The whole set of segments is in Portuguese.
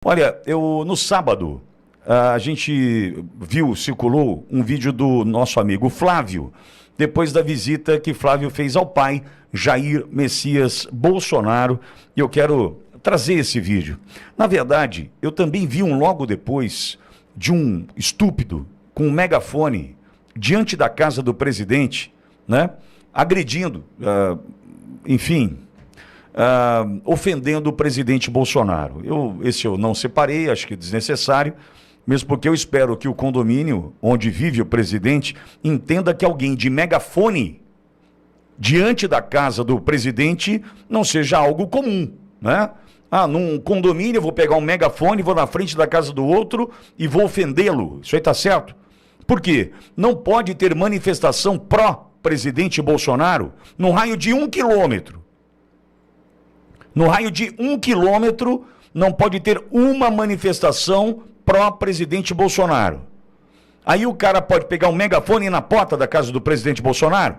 Olha, no sábado, a gente circulou um vídeo do nosso amigo Flávio, depois da visita que Flávio fez ao pai, Jair Messias Bolsonaro, e eu quero trazer esse vídeo. Na verdade, eu também vi logo depois de um estúpido com um megafone diante da casa do presidente, né, agredindo, ofendendo o presidente Bolsonaro. Esse eu não separei, acho que é desnecessário, mesmo porque eu espero que o condomínio onde vive o presidente entenda que alguém de megafone diante da casa do presidente não seja algo comum, né? Num condomínio eu vou pegar um megafone, vou na frente da casa do outro e vou ofendê-lo. Isso aí tá certo? Por quê? Não pode ter manifestação pró-presidente Bolsonaro no raio de 1 quilômetro. No raio de 1 quilômetro, não pode ter uma manifestação pró-presidente Bolsonaro. Aí o cara pode pegar um megafone e ir na porta da casa do presidente Bolsonaro?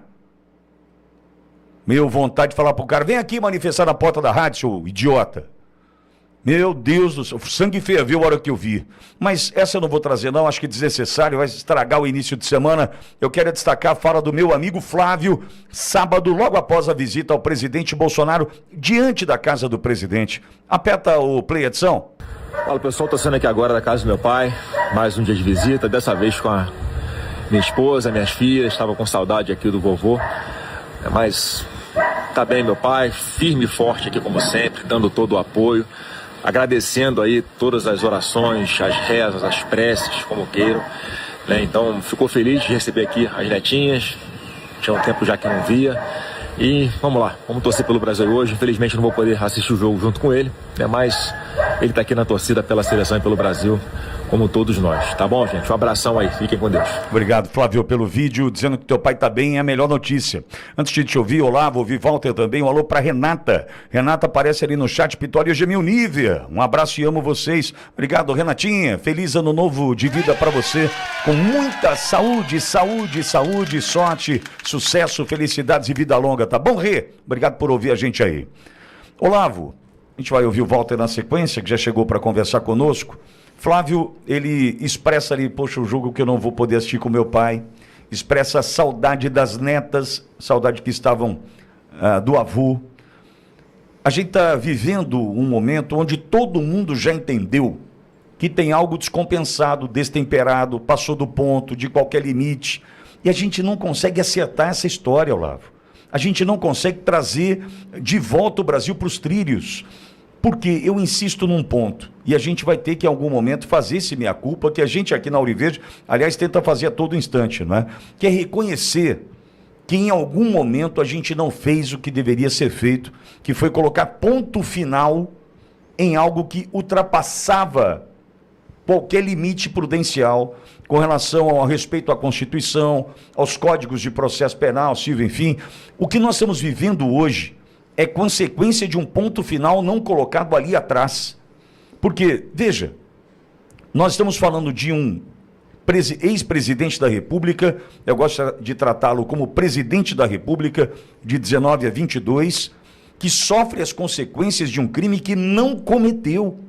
Meu vontade de falar pro cara, vem aqui manifestar na porta da rádio, seu idiota. Meu Deus do céu, sangue ferveu a hora que eu vi. Mas essa eu não vou trazer não, acho que é desnecessário, vai estragar o início de semana. Eu quero destacar a fala do meu amigo Flávio, sábado, logo após a visita ao presidente Bolsonaro, diante da casa do presidente. Aperta o play, edição. Fala pessoal, estou saindo aqui agora da casa do meu pai, mais um dia de visita, dessa vez com a minha esposa, minhas filhas, estava com saudade aqui do vovô, mas tá bem meu pai, firme e forte aqui como sempre, dando todo o apoio. Agradecendo aí todas as orações, as rezas, as preces, como queiram, né? Então, ficou feliz de receber aqui as netinhas, tinha um tempo já que não via, e vamos lá, vamos torcer pelo Brasil hoje. Infelizmente não vou poder assistir o jogo junto com ele, né? Mas ele está aqui na torcida pela seleção e pelo Brasil, como todos nós, tá bom, gente? Um abração aí, fiquem com Deus. Obrigado, Flávio, pelo vídeo, dizendo que teu pai tá bem, é a melhor notícia. Antes de te ouvir, olá, vou ouvir Walter também, um alô pra Renata. Renata aparece ali no chat, Pitória Gemil Nívia. Um abraço e amo vocês. Obrigado, Renatinha. Feliz ano novo de vida pra você, com muita saúde, sorte, sucesso, felicidades e vida longa, tá bom, Rê? Obrigado por ouvir a gente aí. Olavo, a gente vai ouvir o Walter na sequência, que já chegou para conversar conosco. Flávio, ele expressa ali, poxa, o jogo que eu não vou poder assistir com meu pai, expressa a saudade das netas, saudade que estavam do avô. A gente está vivendo um momento onde todo mundo já entendeu que tem algo descompensado, destemperado, passou do ponto, de qualquer limite, e a gente não consegue acertar essa história, Olavo. A gente não consegue trazer de volta o Brasil para os trilhos. Porque eu insisto num ponto, e a gente vai ter que em algum momento fazer esse meia-culpa, que a gente aqui na Auriverde, aliás, tenta fazer a todo instante, não é? Que é reconhecer que em algum momento a gente não fez o que deveria ser feito, que foi colocar ponto final em algo que ultrapassava qualquer limite prudencial com relação ao respeito à Constituição, aos códigos de processo penal, civil, enfim. O que nós estamos vivendo hoje é consequência de um ponto final não colocado ali atrás. Porque, veja, nós estamos falando de um ex-presidente da República, eu gosto de tratá-lo como presidente da República, de 19 a 22, que sofre as consequências de um crime que não cometeu.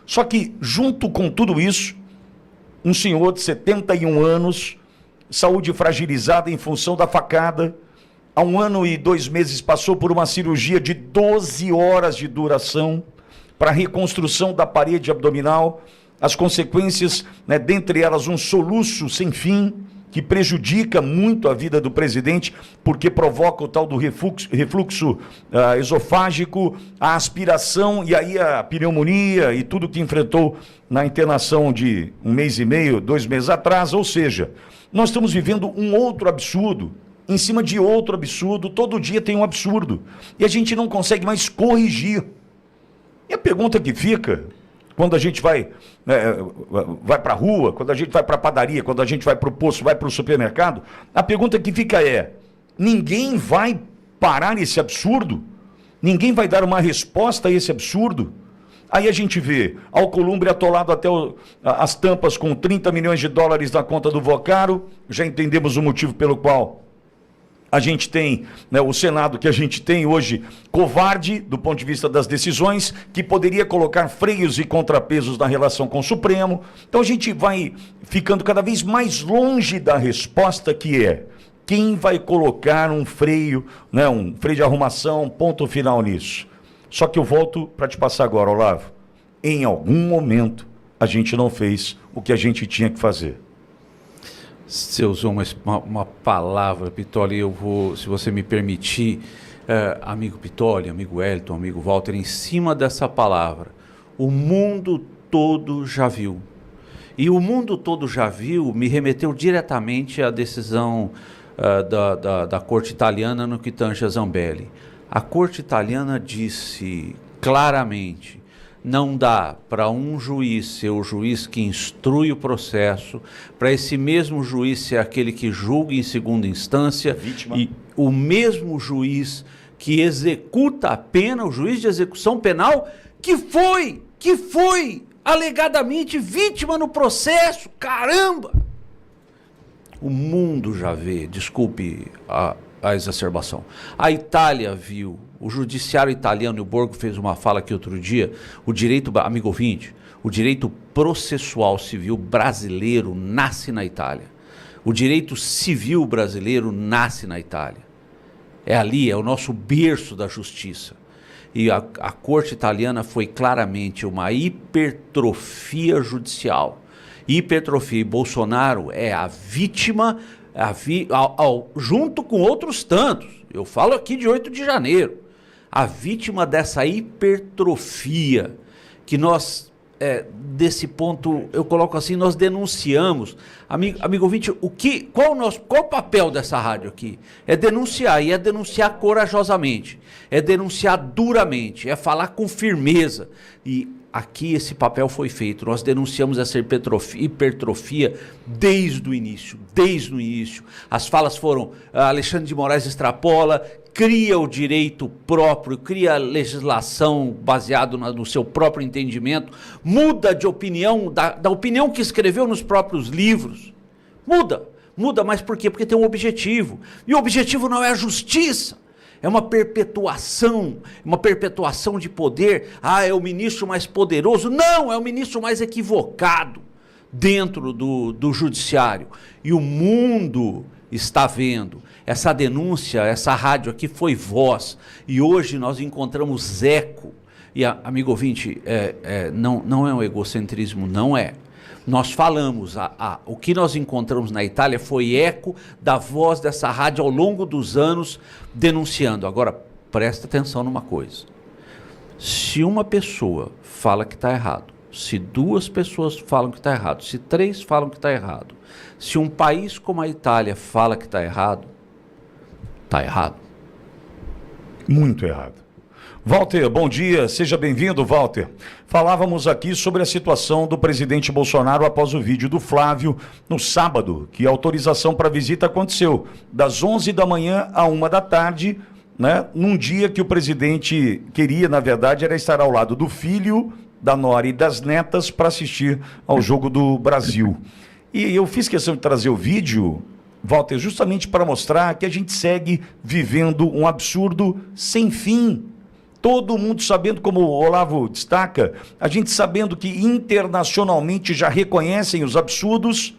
Só que, junto com tudo isso, um senhor de 71 anos, saúde fragilizada em função da facada, há 1 ano e 2 meses passou por uma cirurgia de 12 horas de duração para a reconstrução da parede abdominal, as consequências, né, dentre elas um soluço sem fim, que prejudica muito a vida do presidente, porque provoca o tal do refluxo esofágico, a aspiração e aí a pneumonia e tudo que enfrentou na internação de 1 mês e meio, 2 meses atrás. Ou seja, nós estamos vivendo um outro absurdo, em cima de outro absurdo, todo dia tem um absurdo, e a gente não consegue mais corrigir. E a pergunta que fica, quando a gente vai para a rua, quando a gente vai para a padaria, quando a gente vai para o posto, vai para o supermercado, a pergunta que fica é, ninguém vai parar esse absurdo? Ninguém vai dar uma resposta a esse absurdo? Aí a gente vê Alcolumbre atolado até as tampas com 30 milhões de dólares na conta do Vocaro, já entendemos o motivo pelo qual A gente tem, né, o Senado que a gente tem hoje, covarde do ponto de vista das decisões, que poderia colocar freios e contrapesos na relação com o Supremo. Então a gente vai ficando cada vez mais longe da resposta, que é: quem vai colocar um freio, né, um freio de arrumação, ponto final nisso? Só que eu volto para te passar agora, Olavo. Em algum momento a gente não fez o que a gente tinha que fazer. Você usou uma palavra, Pitoli, eu vou, se você me permitir, amigo Pitoli, amigo Wellington, amigo Walter, em cima dessa palavra, o mundo todo já viu. E o mundo todo já viu me remeteu diretamente à decisão da corte italiana no que tange a Zambelli. A corte italiana disse claramente: não dá para um juiz ser o juiz que instrui o processo, para esse mesmo juiz ser aquele que julga em segunda instância, vítima, e o mesmo juiz que executa a pena, o juiz de execução penal, que foi alegadamente vítima no processo. Caramba! O mundo já vê, desculpe a exacerbação. A Itália viu, o judiciário italiano, e o Borgo fez uma fala aqui outro dia, o direito, amigo ouvinte, o direito processual civil brasileiro nasce na Itália. O direito civil brasileiro nasce na Itália. É ali, é o nosso berço da justiça. E a corte italiana foi claramente uma hipertrofia judicial. Hipertrofia, e Bolsonaro é a vítima, junto com outros tantos. Eu falo aqui de 8 de janeiro. A vítima dessa hipertrofia que nós, desse ponto, eu coloco assim, nós denunciamos. Amigo ouvinte, qual o papel dessa rádio aqui? É denunciar, e é denunciar corajosamente, é denunciar duramente, é falar com firmeza. E aqui esse papel foi feito. Nós denunciamos essa hipertrofia desde o início. As falas foram: Alexandre de Moraes extrapola, cria o direito próprio, cria a legislação baseado no seu próprio entendimento, muda de opinião, da opinião que escreveu nos próprios livros. Muda, mas por quê? Porque tem um objetivo. E o objetivo não é a justiça. É uma perpetuação de poder. É o ministro mais poderoso. Não, é o ministro mais equivocado dentro do judiciário. E o mundo está vendo. Essa denúncia, essa rádio aqui foi voz. E hoje nós encontramos eco. E, amigo ouvinte, não é um egocentrismo, não é. Nós falamos, o que nós encontramos na Itália foi eco da voz dessa rádio ao longo dos anos denunciando. Agora, presta atenção numa coisa. Se uma pessoa fala que está errado, se 2 pessoas falam que está errado, se 3 falam que está errado, se um país como a Itália fala que está errado, está errado. Muito errado. Walter, bom dia, seja bem-vindo, Walter. Falávamos aqui sobre a situação do presidente Bolsonaro após o vídeo do Flávio no sábado, que a autorização para visita aconteceu das 11 da manhã à 1 da tarde, né, num dia que o presidente queria, na verdade, era estar ao lado do filho, da nora e das netas para assistir ao Jogo do Brasil. E eu fiz questão de trazer o vídeo, Walter, justamente para mostrar que a gente segue vivendo um absurdo sem fim. Todo mundo sabendo, como o Olavo destaca, a gente sabendo que internacionalmente já reconhecem os absurdos,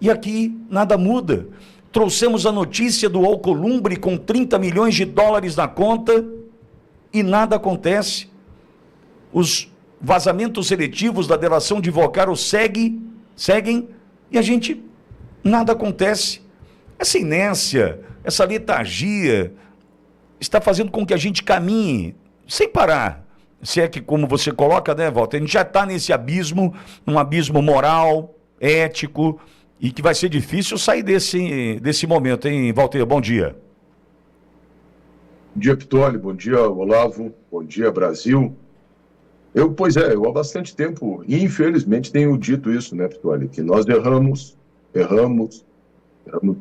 e aqui nada muda. Trouxemos a notícia do Alcolumbre com 30 milhões de dólares na conta e nada acontece. Os vazamentos seletivos da delação de Vocaro seguem e a gente, nada acontece. Essa inércia, essa letargia está fazendo com que a gente caminhe sem parar. Se é que, como você coloca, né, Walter, a gente já está nesse abismo, um abismo moral, ético, e que vai ser difícil sair desse momento, hein, Walter? Bom dia. Bom dia, Pitoli, bom dia, Olavo, bom dia, Brasil. Eu há bastante tempo, e infelizmente tenho dito isso, né, Pitoli, que nós erramos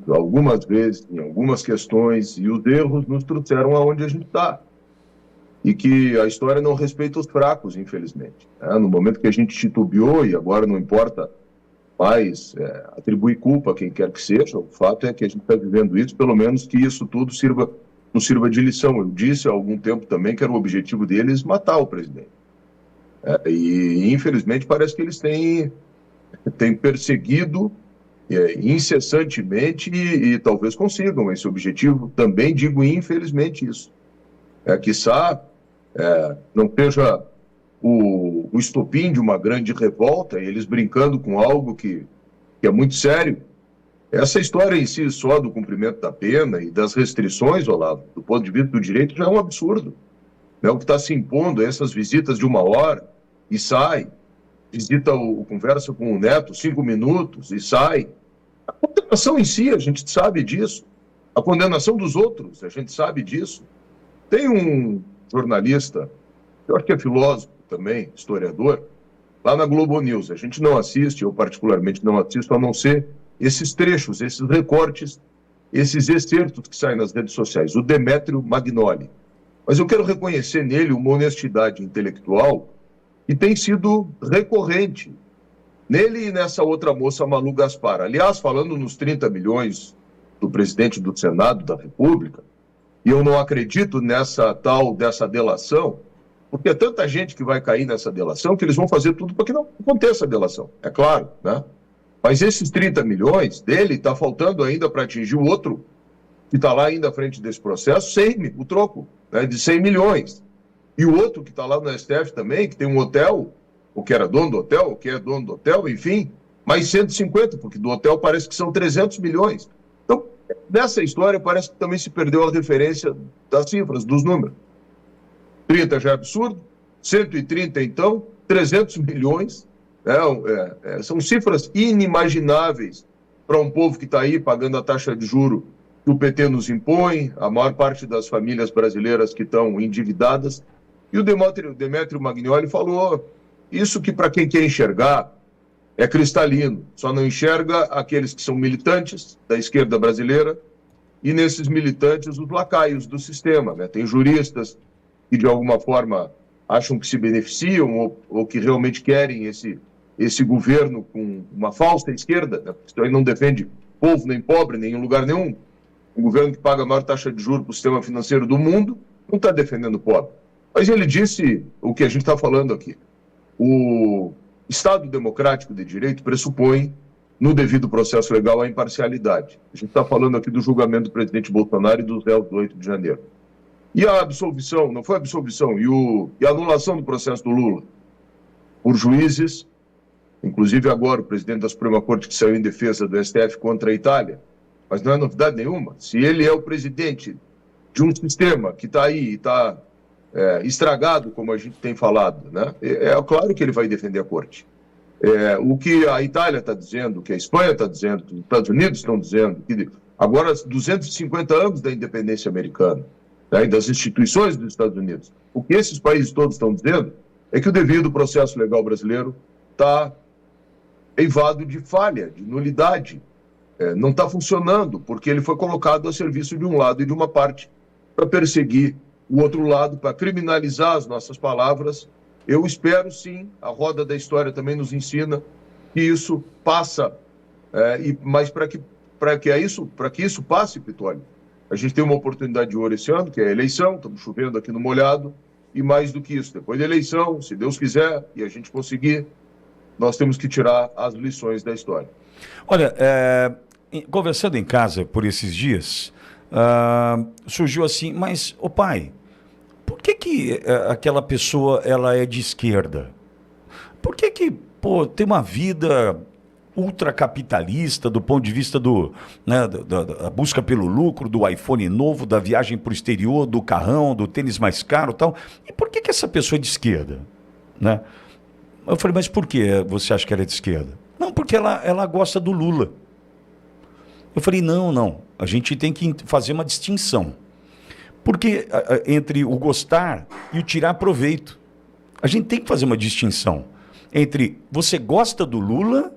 algumas vezes, em algumas questões, e os erros nos trouxeram aonde a gente está. E que a história não respeita os fracos, infelizmente. No momento que a gente titubeou, e agora não importa mais atribuir culpa a quem quer que seja. O fato é que a gente está vivendo isso, pelo menos que isso tudo nos sirva de lição. Eu disse há algum tempo também que era o objetivo deles matar o presidente. E, infelizmente, parece que eles têm perseguido incessantemente e talvez consigam esse objetivo. Também digo, infelizmente, isso. Quiçá não seja o estopim de uma grande revolta, eles brincando com algo que é muito sério. Essa história em si só do cumprimento da pena e das restrições, Olavo, do ponto de vista do direito, já é um absurdo. O que está se impondo, essas visitas de 1 hora e sai, conversa com o neto 5 minutos e sai. A condenação em si, a gente sabe disso. A condenação dos outros, a gente sabe disso. Tem um jornalista, eu acho que é filósofo também, historiador, lá na Globo News. A gente não assiste, eu particularmente não assisto, a não ser esses trechos, esses recortes, esses excertos que saem nas redes sociais. O Demétrio Magnoli. Mas eu quero reconhecer nele uma honestidade intelectual que tem sido recorrente. Nele e nessa outra moça, Malu Gaspar. Aliás, falando nos 30 milhões do presidente do Senado da República, e eu não acredito dessa delação, porque é tanta gente que vai cair nessa delação que eles vão fazer tudo para que não aconteça a delação, é claro, né? Mas esses 30 milhões dele está faltando ainda para atingir o outro que está lá ainda à frente desse processo, o troco, né, de 100 milhões. E o outro que está lá no STF também, que tem um hotel, o que era dono do hotel, o que é dono do hotel, enfim, mais 150, porque do hotel parece que são 300 milhões. Então, nessa história parece que também se perdeu a referência das cifras, dos números. 30 já é absurdo, 130 então, 300 milhões, são cifras inimagináveis para um povo que está aí pagando a taxa de juro que o PT nos impõe, a maior parte das famílias brasileiras que estão endividadas. E o Demétrio Magnoli falou isso que para quem quer enxergar é cristalino, só não enxerga aqueles que são militantes da esquerda brasileira e nesses militantes os lacaios do sistema, né? Tem juristas que de alguma forma acham que se beneficiam ou que realmente querem esse governo com uma falsa esquerda, né? Isso aí não defende povo nem pobre, nem em lugar nenhum. Um governo que paga a maior taxa de juros para o sistema financeiro do mundo não está defendendo o pobre. Mas ele disse o que a gente está falando aqui. O Estado democrático de direito pressupõe, no devido processo legal, a imparcialidade. A gente está falando aqui do julgamento do presidente Bolsonaro e dos réus do 8 de janeiro. E a absolvição, não foi a absolvição, e a anulação do processo do Lula por juízes, inclusive agora o presidente da Suprema Corte que saiu em defesa do STF contra a Itália, mas não é novidade nenhuma. Se ele é o presidente de um sistema que está aí, está estragado, como a gente tem falado, né? É claro que ele vai defender a corte. O que a Itália está dizendo, o que a Espanha está dizendo, os Estados Unidos estão dizendo, que agora 250 anos da independência americana, né, e das instituições dos Estados Unidos, o que esses países todos estão dizendo é que o devido processo legal brasileiro está eivado de falha, de nulidade. Não está funcionando, porque ele foi colocado a serviço de um lado e de uma parte para perseguir o outro lado, para criminalizar as nossas palavras. Eu espero, sim, a roda da história também nos ensina que isso passa, mas para que isso passe, Pitoli, a gente tem uma oportunidade de ouro esse ano, que é a eleição, estamos chovendo aqui no molhado, e mais do que isso, depois da eleição, se Deus quiser, e a gente conseguir, nós temos que tirar as lições da história. Olha, conversando em casa por esses dias, surgiu assim, mas, pai, por que aquela pessoa ela é de esquerda? Por que tem uma vida ultracapitalista do ponto de vista da busca pelo lucro, do iPhone novo, da viagem para o exterior, do carrão, do tênis mais caro e tal? E por que essa pessoa é de esquerda? Né? Eu falei, mas por que você acha que ela é de esquerda? Não, porque ela gosta do Lula. Eu falei, não, a gente tem que fazer uma distinção. Porque entre o gostar e o tirar proveito, a gente tem que fazer uma distinção entre você gosta do Lula,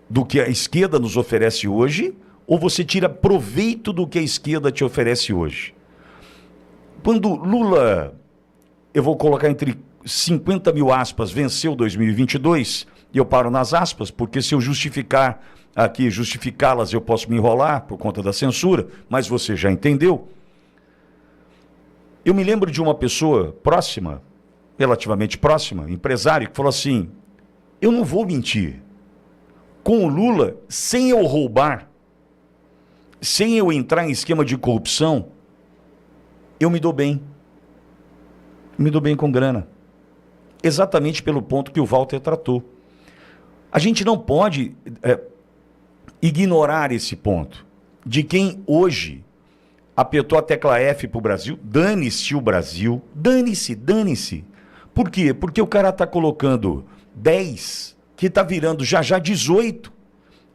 do que a esquerda nos oferece hoje, ou você tira proveito do que a esquerda te oferece hoje. Quando Lula, eu vou colocar entre 50 mil aspas, venceu 2022, e eu paro nas aspas, porque se eu justificá-las, eu posso me enrolar por conta da censura, mas você já entendeu. Eu me lembro de uma pessoa próxima, relativamente próxima, empresário, que falou assim: eu não vou mentir. Com o Lula, sem eu roubar, sem eu entrar em esquema de corrupção, eu me dou bem. Me dou bem com grana. Exatamente pelo ponto que o Walter tratou. A gente não pode ignorar esse ponto de quem hoje apertou a tecla F pro Brasil, dane-se o Brasil, dane-se. Por quê? Porque o cara tá colocando 10, que tá virando já 18.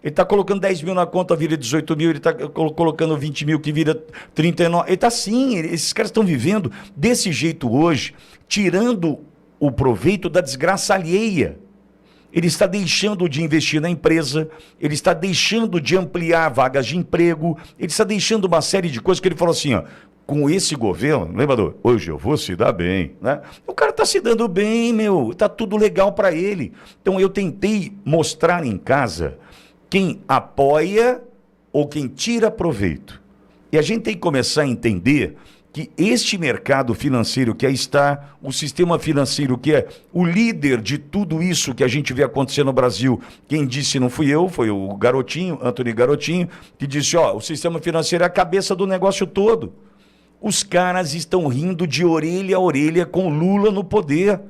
Ele tá colocando 10 mil na conta, vira 18 mil, ele tá colocando 20 mil, que vira 39. Ele tá assim, esses caras estão vivendo desse jeito hoje, tirando o proveito da desgraça alheia. Ele está deixando de investir na empresa, ele está deixando de ampliar vagas de emprego, ele está deixando uma série de coisas que ele falou assim, ó, com esse governo, lembra, hoje eu vou se dar bem, né? O cara está se dando bem, tá tudo legal para ele. Então eu tentei mostrar em casa quem apoia ou quem tira proveito. E a gente tem que começar a entender que este mercado financeiro que aí está, o sistema financeiro que é o líder de tudo isso que a gente vê acontecer no Brasil, quem disse não fui eu, foi o Garotinho, Antony Garotinho, que disse, ó, o sistema financeiro é a cabeça do negócio todo. Os caras estão rindo de orelha a orelha com Lula no poder.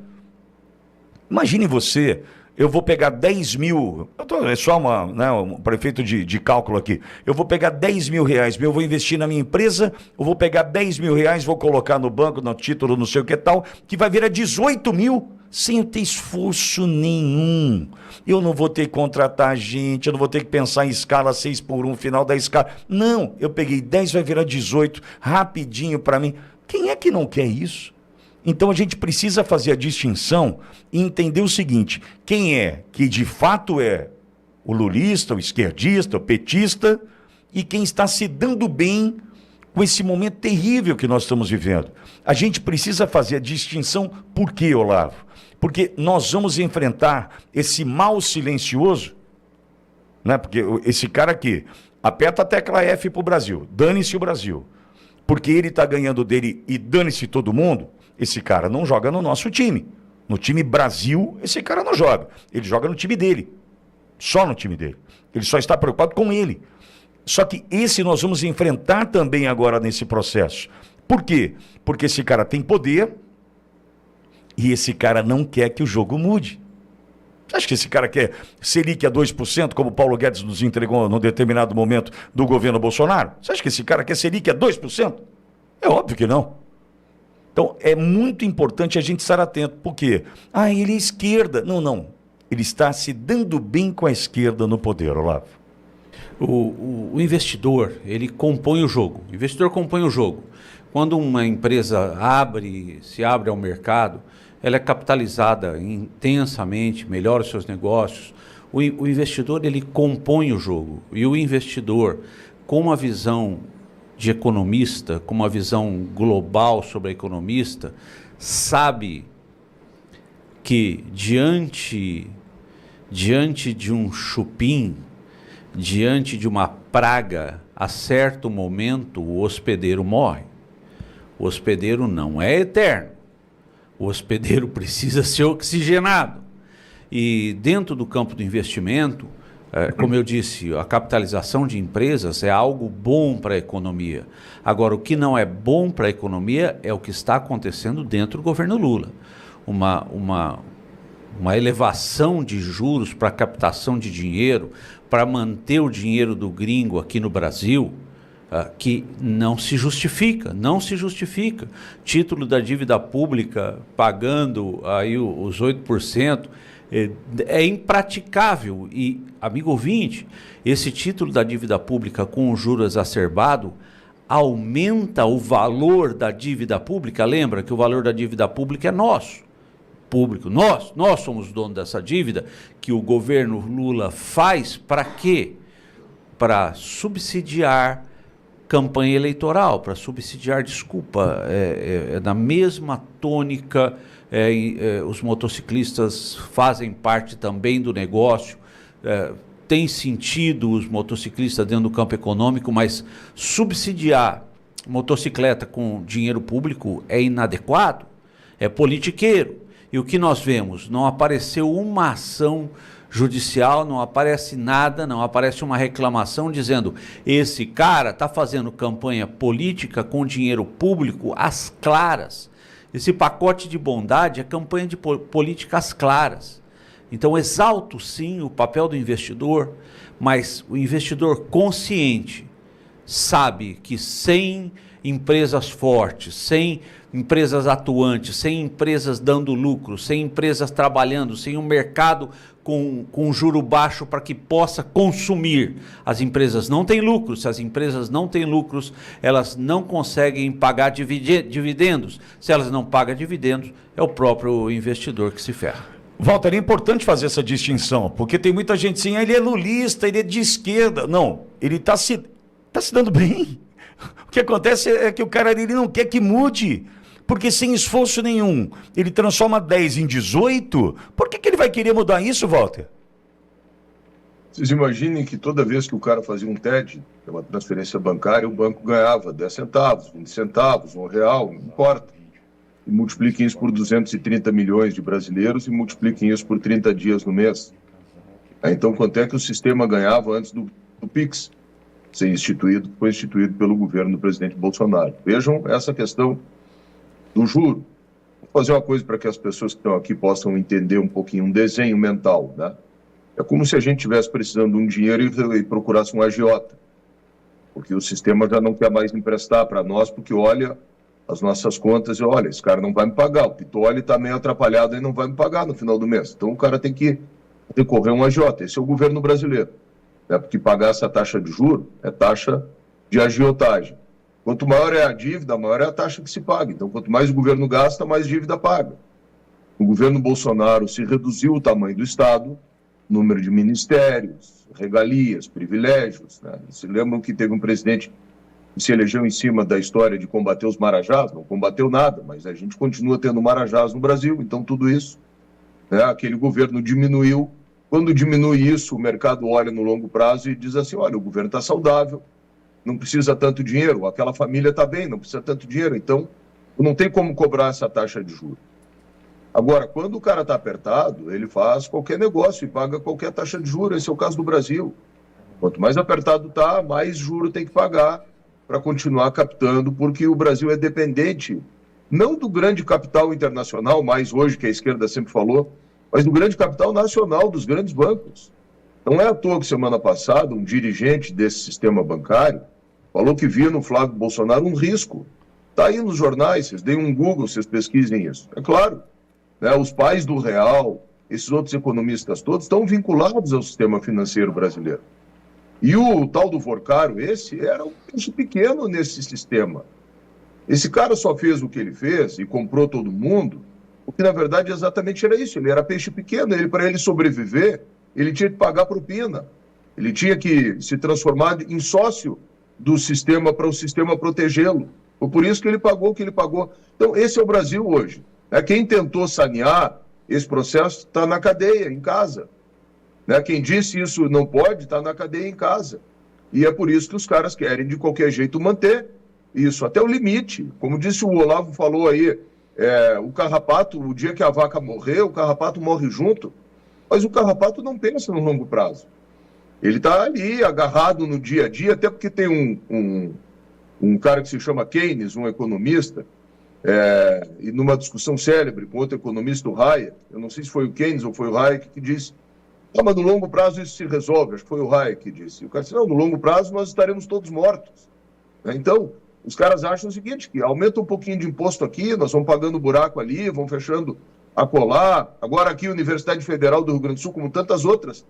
Imagine você, eu vou pegar 10 mil, é só um prefeito de cálculo aqui, eu vou pegar 10 mil reais, eu vou investir na minha empresa, eu vou pegar 10 mil reais, vou colocar no banco, no título, não sei o que tal, que vai virar 18 mil, sem eu ter esforço nenhum. Eu não vou ter que contratar gente, eu não vou ter que pensar em escala 6x1, final da escala. Não, eu peguei 10, vai virar 18, rapidinho para mim. Quem é que não quer isso? Então a gente precisa fazer a distinção e entender o seguinte, quem é que de fato é o lulista, o esquerdista, o petista, e quem está se dando bem com esse momento terrível que nós estamos vivendo. A gente precisa fazer a distinção, por quê, Olavo? Porque nós vamos enfrentar esse mal silencioso, né? Porque esse cara aqui aperta a tecla F pro Brasil, dane-se o Brasil, porque ele está ganhando dele e dane-se todo mundo. Esse cara não joga no nosso time. No time Brasil, esse cara não joga. Ele joga no time dele. Só no time dele. Ele só está preocupado com ele. Só que esse nós vamos enfrentar também agora nesse processo. Por quê? Porque esse cara tem poder e esse cara não quer que o jogo mude. Você acha que esse cara quer Selic a 2%, como o Paulo Guedes nos entregou num determinado momento do governo Bolsonaro? Você acha que esse cara quer Selic a 2%? É óbvio que não. Então, é muito importante a gente estar atento. Por quê? Ele é esquerda. Não. Ele está se dando bem com a esquerda no poder, Olavo. O investidor, ele compõe o jogo. O investidor compõe o jogo. Quando uma empresa se abre ao mercado, ela é capitalizada intensamente, melhora os seus negócios. O investidor, ele compõe o jogo. E o investidor, com uma visão de economista, com uma visão global sobre a economista, sabe que diante de um chupim, diante de uma praga, a certo momento o hospedeiro morre. O hospedeiro não é eterno. O hospedeiro precisa ser oxigenado. E dentro do campo do investimento, como eu disse, a capitalização de empresas é algo bom para a economia. Agora, o que não é bom para a economia é o que está acontecendo dentro do governo Lula. Uma elevação de juros para captação de dinheiro, para manter o dinheiro do gringo aqui no Brasil, que não se justifica. Título da dívida pública pagando aí os 8%, é impraticável. E, amigo ouvinte, esse título da dívida pública com o juro exacerbado aumenta o valor da dívida pública. Lembra que o valor da dívida pública é nosso, público. Nós somos donos dessa dívida que o governo Lula faz para quê? Para subsidiar campanha eleitoral, para subsidiar, na mesma tônica os motociclistas fazem parte também do negócio, tem sentido os motociclistas dentro do campo econômico, mas subsidiar motocicleta com dinheiro público é inadequado, é politiqueiro. E o que nós vemos? Não apareceu uma ação judicial, não aparece nada, não aparece uma reclamação dizendo esse cara está fazendo campanha política com dinheiro público às claras. Esse pacote de bondade é campanha de política às claras. Então exalto sim o papel do investidor, mas o investidor consciente sabe que sem empresas fortes, sem empresas atuantes, sem empresas dando lucro, sem empresas trabalhando, sem um mercado com juro baixo para que possa consumir. As empresas não têm lucro. Se as empresas não têm lucros, elas não conseguem pagar dividendos. Se elas não pagam dividendos, é o próprio investidor que se ferra. Walter, é importante fazer essa distinção, porque tem muita gente assim, ele é lulista, ele é de esquerda. Não, ele está se dando bem. O que acontece é que o cara ele não quer que mude, porque sem esforço nenhum, ele transforma 10 em 18, por que ele vai querer mudar isso, Walter? Vocês imaginem que toda vez que o cara fazia um TED, uma transferência bancária, o banco ganhava 10 centavos, 20 centavos, R$1, não importa. E multipliquem isso por 230 milhões de brasileiros e multipliquem isso por 30 dias no mês. Então, quanto é que o sistema ganhava antes do PIX ser instituído, foi instituído pelo governo do presidente Bolsonaro? Vejam essa questão do juro. Vou fazer uma coisa para que as pessoas que estão aqui possam entender um pouquinho, um desenho mental, né? É como se a gente estivesse precisando de um dinheiro e procurasse um agiota, porque o sistema já não quer mais emprestar para nós, porque olha as nossas contas e olha, esse cara não vai me pagar, o Pitoli está meio atrapalhado e não vai me pagar no final do mês. Então o cara tem que recorrer a um agiota. Esse é o governo brasileiro, né? Porque pagar essa taxa de juros é taxa de agiotagem. Quanto maior é a dívida, maior é a taxa que se paga. Então, quanto mais o governo gasta, mais dívida paga. O governo Bolsonaro se reduziu o tamanho do Estado, número de ministérios, regalias, privilégios, né? Se lembram que teve um presidente que se elegeu em cima da história de combater os marajás? Não combateu nada, mas a gente continua tendo marajás no Brasil. Então, tudo isso, né? Aquele governo diminuiu. Quando diminui isso, o mercado olha no longo prazo e diz assim, olha, o governo está saudável, não precisa tanto dinheiro, aquela família está bem, não precisa tanto dinheiro, então não tem como cobrar essa taxa de juros. Agora, quando o cara está apertado, ele faz qualquer negócio e paga qualquer taxa de juros. Esse é o caso do Brasil. Quanto mais apertado está, mais juro tem que pagar para continuar captando, porque o Brasil é dependente, não do grande capital internacional, mais hoje que a esquerda sempre falou, mas do grande capital nacional, dos grandes bancos. Não é à toa que semana passada um dirigente desse sistema bancário falou que via no Flávio Bolsonaro um risco. Está aí nos jornais, vocês deem um Google, vocês pesquisem isso. É claro, né, os pais do Real, esses outros economistas todos, estão vinculados ao sistema financeiro brasileiro. E o tal do Forcaro, esse era um peixe pequeno nesse sistema. Esse cara só fez o que ele fez e comprou todo mundo, porque na verdade exatamente era isso, ele era peixe pequeno, para ele sobreviver, ele tinha que pagar propina, ele tinha que se transformar em sócio do sistema para o sistema protegê-lo. Foi por isso que ele pagou o que ele pagou. Então, esse é o Brasil hoje. Quem tentou sanear esse processo está na cadeia, em casa. Quem disse isso não pode, está na cadeia, em casa. E é por isso que os caras querem, de qualquer jeito, manter isso até o limite. Como disse o Olavo, falou aí, o carrapato, o dia que a vaca morrer, o carrapato morre junto. Mas o carrapato não pensa no longo prazo. Ele está ali, agarrado no dia a dia, até porque tem um cara que se chama Keynes, um economista, e numa discussão célebre com outro economista, o Hayek, eu não sei se foi o Keynes ou foi o Hayek que disse, mas no longo prazo isso se resolve, acho que foi o Hayek que disse. E o cara disse, não, no longo prazo nós estaremos todos mortos. Então, os caras acham o seguinte, que aumenta um pouquinho de imposto aqui, nós vamos pagando buraco ali, vamos fechando acolá. Agora aqui, a Universidade Federal do Rio Grande do Sul, como tantas outras,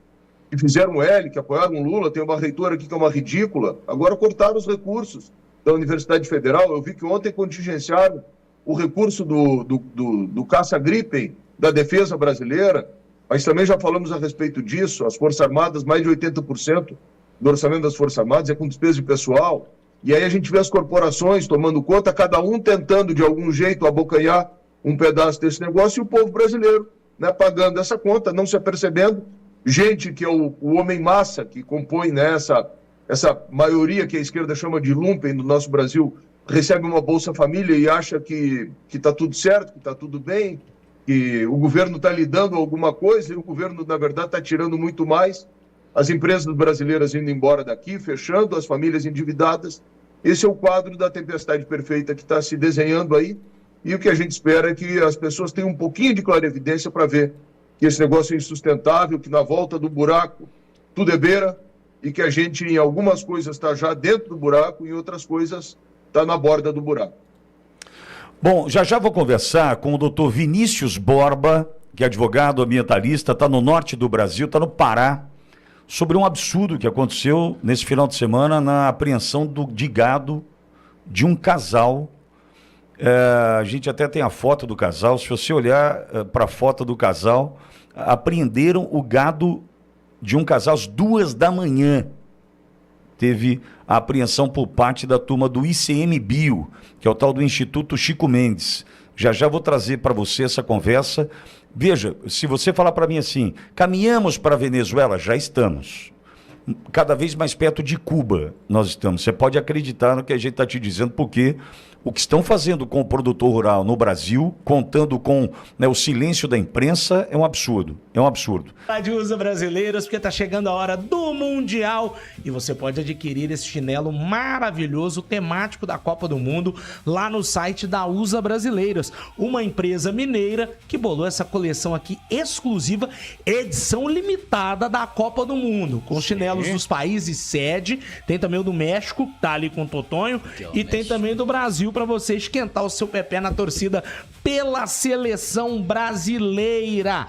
que fizeram L, que apoiaram o Lula, tem uma reitora aqui que é uma ridícula, agora cortaram os recursos da Universidade Federal. Eu vi que ontem contingenciaram o recurso do caça-gripen da defesa brasileira, mas também já falamos a respeito disso, as Forças Armadas, mais de 80% do orçamento das Forças Armadas é com despesa de pessoal, e aí a gente vê as corporações tomando conta, cada um tentando de algum jeito abocanhar um pedaço desse negócio, e o povo brasileiro, né, pagando essa conta, não se apercebendo. Gente que é o homem massa que compõe, né, essa maioria que a esquerda chama de lumpen no nosso Brasil, recebe uma Bolsa Família e acha que está tudo certo, que está tudo bem, que o governo está lhe dando alguma coisa, e o governo, na verdade, está tirando muito mais. As empresas brasileiras indo embora daqui, fechando, as famílias endividadas. Esse é o quadro da tempestade perfeita que está se desenhando aí, e o que a gente espera é que as pessoas tenham um pouquinho de clarividência para ver que esse negócio é insustentável, que na volta do buraco tudo é beira, e que a gente, em algumas coisas, está já dentro do buraco, e em outras coisas está na borda do buraco. Bom, já vou conversar com o doutor Vinícius Borba, que é advogado ambientalista, está no norte do Brasil, está no Pará, sobre um absurdo que aconteceu nesse final de semana na apreensão de gado de um casal. A gente até tem a foto do casal. Se você olhar para a foto do casal, apreenderam o gado de um casal às 2h. Teve a apreensão por parte da turma do ICMBio, que é o tal do Instituto Chico Mendes. Já vou trazer para você essa conversa. Veja, se você falar para mim assim, caminhamos para a Venezuela, já estamos. Cada vez mais perto de Cuba nós estamos. Você pode acreditar no que a gente está te dizendo, porque o que estão fazendo com o produtor rural no Brasil, contando com, né, o silêncio da imprensa, é um absurdo. É um absurdo. De USA Brasileiros, porque está chegando a hora do Mundial e você pode adquirir esse chinelo maravilhoso, temático da Copa do Mundo, lá no site da USA Brasileiros, uma empresa mineira que bolou essa coleção aqui exclusiva, edição limitada da Copa do Mundo, com chinelos dos países sede, tem também o do México, tá ali com o Totonho, e tem também do Brasil, para você esquentar o seu pé na torcida pela seleção brasileira.